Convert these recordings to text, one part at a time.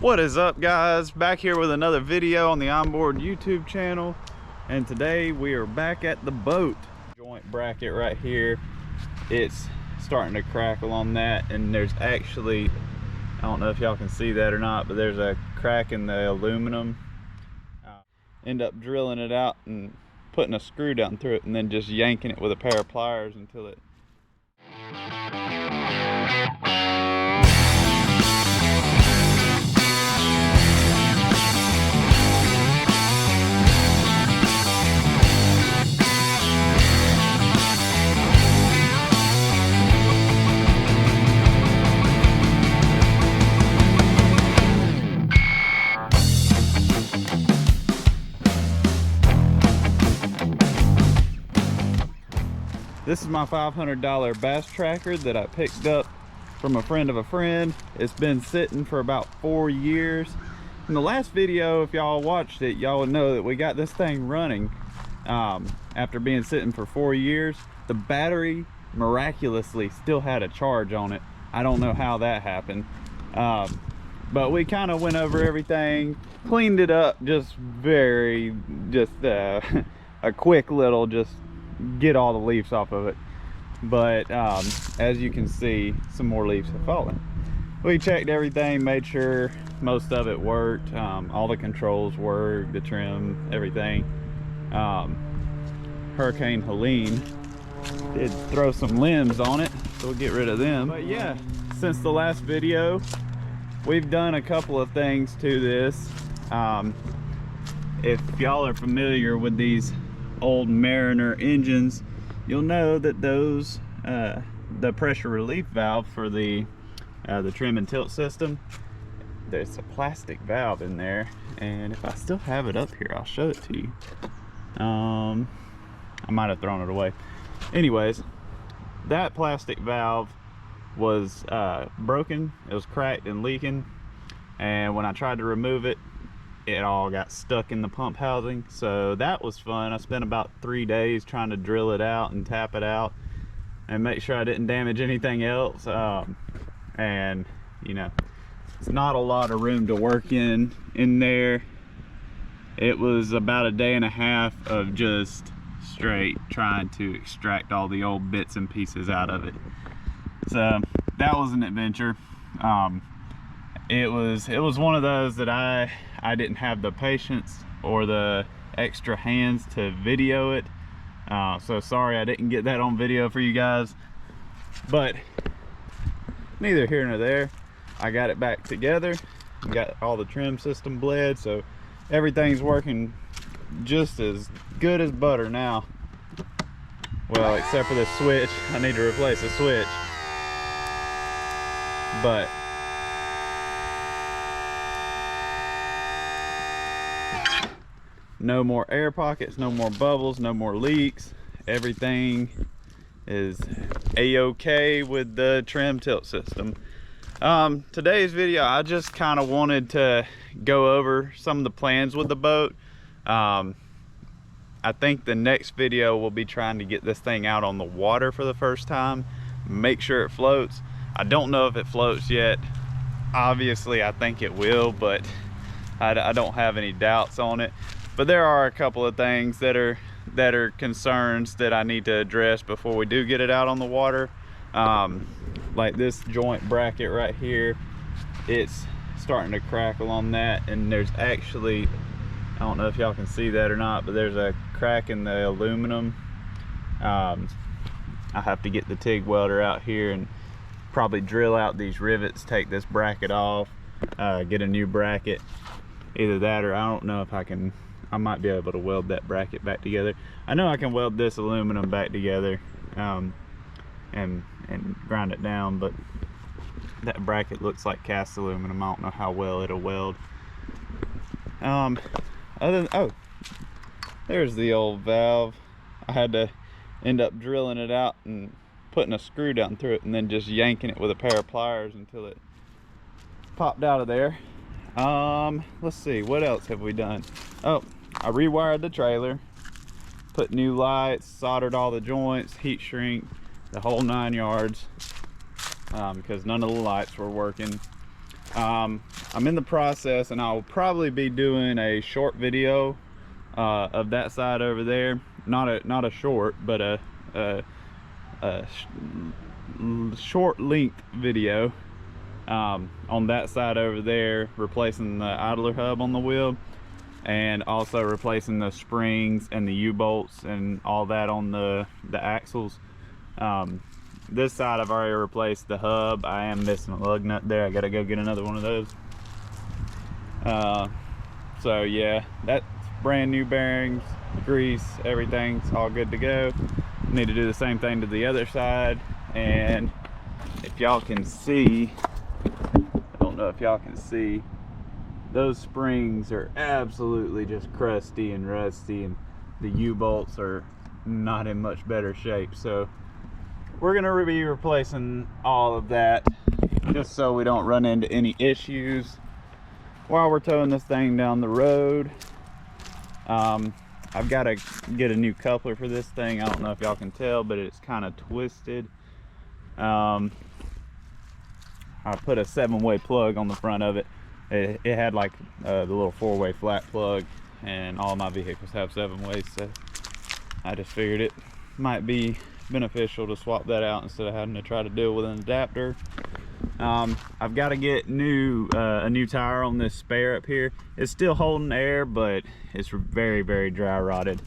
What is up, guys? Back here with another video on the Onboard YouTube channel, and today we are back at the boat. Joint bracket right here, it's starting to crackle on that, and there's actually, I don't know if y'all can see that or not, but there's a crack in the aluminum. End up drilling it out and putting a screw down through it and then just yanking it with a pair of pliers until it This is my $500 bass tracker that I picked up from a friend of a friend. It's been sitting for about 4 years. In the last video, if y'all watched it, y'all would know that we got this thing running after being sitting for 4 years. The battery miraculously still had a charge on it. I don't know how that happened. But we kind of went over everything, cleaned it up, just a quick little, just get all the leaves off of it. But as you can see, some more leaves have fallen. We checked everything, made sure most of it worked, all the controls worked, the trim, everything. Hurricane Helene did throw some limbs on it, so we'll get rid of them. But yeah, since the last video, we've done a couple of things to this. If y'all are familiar with these old Mariner engines, you'll know that those the pressure relief valve for the trim and tilt system, there's a plastic valve in there, and if I still have it up here, I'll show it to you. I might have thrown it away. Anyways, that plastic valve was broken. It was cracked and leaking, and when I tried to remove it, it all got stuck in the pump housing. So that was fun. I spent about 3 days trying to drill it out and tap it out and make sure I didn't damage anything else. And you know, it's not a lot of room to work in there. It was about a day and a half of just straight trying to extract all the old bits and pieces out of it. So that was an adventure. It was one of those that I didn't have the patience or the extra hands to video it. So sorry I didn't get that on video for you guys. But neither here nor there. I got it back together. Got all the trim system bled, so everything's working just as good as butter now. Well, except for the switch. I need to replace the switch. But no more air pockets, no more bubbles, no more leaks. Everything is a-okay with the trim tilt system. Today's video, I just kind of wanted to go over some of the plans with the boat. I think the next video will be trying to get this thing out on the water for the first time, make sure it floats. I don't know if it floats yet. Obviously I think it will, but I don't have any doubts on it. But there are a couple of things that are concerns that I need to address before we do get it out on the water. Like this joint bracket right here, it's starting to crackle on that, and there's actually, I don't know if y'all can see that or not, but there's a crack in the aluminum. I have to get the TIG welder out here and probably drill out these rivets, take this bracket off, get a new bracket. Either that, or I don't know if I might be able to weld that bracket back together. I know I can weld this aluminum back together and grind it down, but that bracket looks like cast aluminum. I don't know how well it'll weld. Oh, there's the old valve. I had to end up drilling it out and putting a screw down through it and then just yanking it with a pair of pliers until it popped out of there. Let's see, what else have we done? Oh, I rewired the trailer, put new lights, soldered all the joints, heat shrink, the whole 9 yards, because none of the lights were working. I'm in the process, and I'll probably be doing a short video of that side over there. Not a short, but a short length video on that side over there, replacing the idler hub on the wheel, and also replacing the springs and the U-bolts and all that on the axles. This side I've already replaced the hub. I am missing a lug nut there. I gotta go get another one of those. So yeah, that's brand new bearings, grease, everything's all good to go. Need to do the same thing to the other side. And if y'all can see, I don't know if y'all can see, those springs are absolutely just crusty and rusty, and the U-bolts are not in much better shape. So we're gonna be replacing all of that, just so we don't run into any issues while we're towing this thing down the road. I've got to get a new coupler for this thing. I don't know if y'all can tell, but it's kind of twisted. I put a 7-way plug on the front of it. It had like the little 4-way flat plug, and all my vehicles have 7 ways, so I just figured it might be beneficial to swap that out instead of having to try to deal with an adapter. I've got to get a new tire on this spare up here. It's still holding air, but it's very, very dry rotted.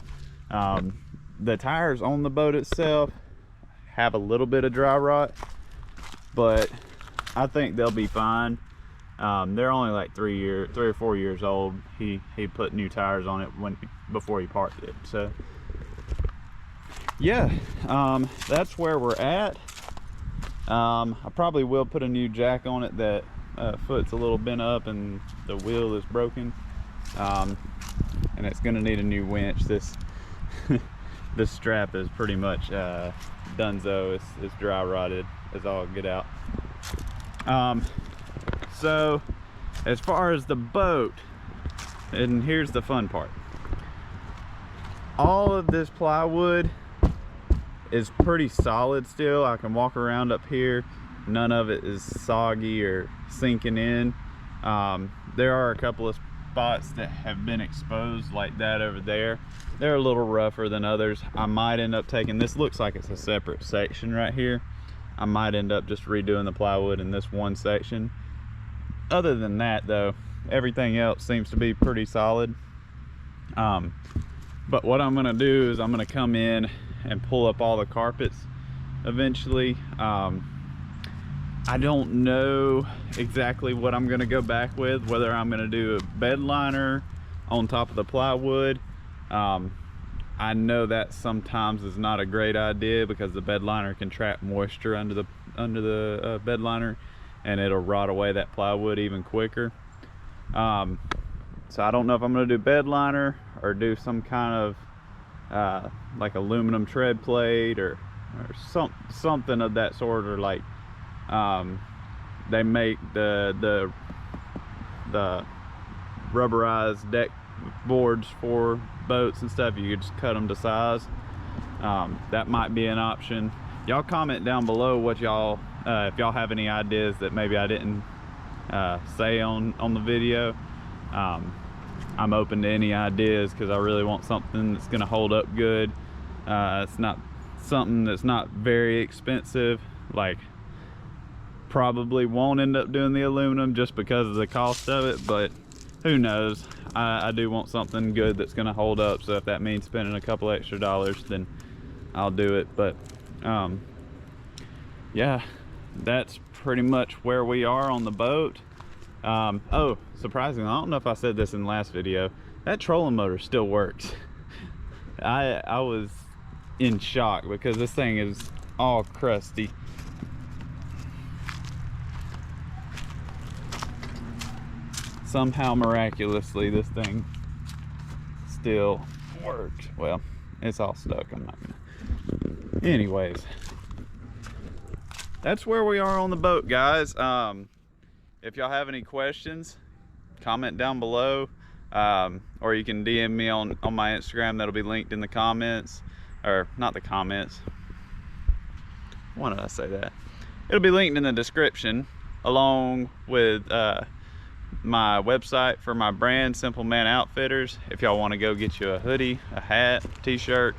The tires on the boat itself have a little bit of dry rot, but I think they'll be fine. They're only like 3 or 4 years old. He put new tires on it before he parked it. So yeah, that's where we're at. I probably will put a new jack on it. That foot's a little bent up and the wheel is broken, and it's gonna need a new winch. This this strap is pretty much donezo. It's dry rotted as all get out. So as far as the boat, and here's the fun part, all of this plywood is pretty solid still. I can walk around up here, none of it is soggy or sinking in. There are a couple of spots that have been exposed like that over there. They're a little rougher than others. I might end up taking, this looks like it's a separate section right here. I might end up just redoing the plywood in this one section. Other than that though, everything else seems to be pretty solid. But what I'm gonna do is I'm gonna come in and pull up all the carpets eventually. I don't know exactly what I'm gonna go back with, whether I'm gonna do a bed liner on top of the plywood. I know that sometimes is not a great idea because the bed liner can trap moisture under the bed liner, and it'll rot away that plywood even quicker. So I don't know if I'm gonna do bed liner or do some kind of like aluminum tread plate or something of that sort, or like they make the rubberized deck boards for boats and stuff. You could just cut them to size. That might be an option. Y'all comment down below what y'all if y'all have any ideas that maybe I didn't say on the video. I'm open to any ideas because I really want something that's going to hold up good. It's not something that's not very expensive. Like, probably won't end up doing the aluminum just because of the cost of it, but who knows. I do want something good that's going to hold up, so if that means spending a couple extra dollars, then I'll do it. But yeah, that's pretty much where we are on the boat. Oh, surprisingly, I don't know if I said this in the last video, that trolling motor still works. I was in shock because this thing is all crusty. Somehow miraculously this thing still works. Well, it's all stuck. I'm not gonna. Anyways, that's where we are on the boat, guys. If y'all have any questions, comment down below, or you can DM me on my Instagram. That'll be linked in the comments, or not the comments. Why did I say that? It'll be linked in the description. along with my website for my brand, Simple Man Outfitters. If y'all want to go get you a hoodie, a hat, t-shirt,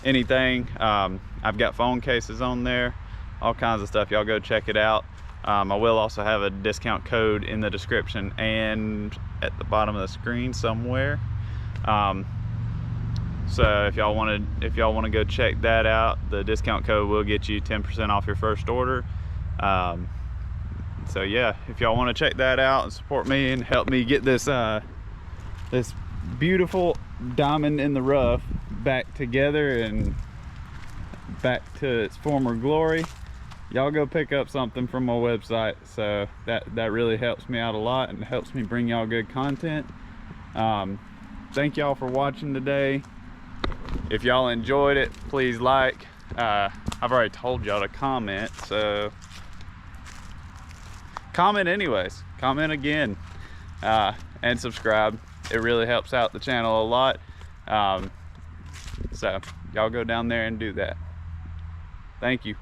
anything. I've got phone cases on there, all kinds of stuff. Y'all go check it out. I will also have a discount code in the description and at the bottom of the screen somewhere. So if y'all want to go check that out, the discount code will get you 10% off your first order. So yeah, if y'all want to check that out and support me and help me get this this beautiful diamond in the rough back together and back to its former glory, y'all go pick up something from my website. So that really helps me out a lot and helps me bring y'all good content. Thank y'all for watching today. If y'all enjoyed it, please like. I've already told y'all to comment, so comment anyways. Comment again, and subscribe. It really helps out the channel a lot. So y'all go down there and do that. Thank you.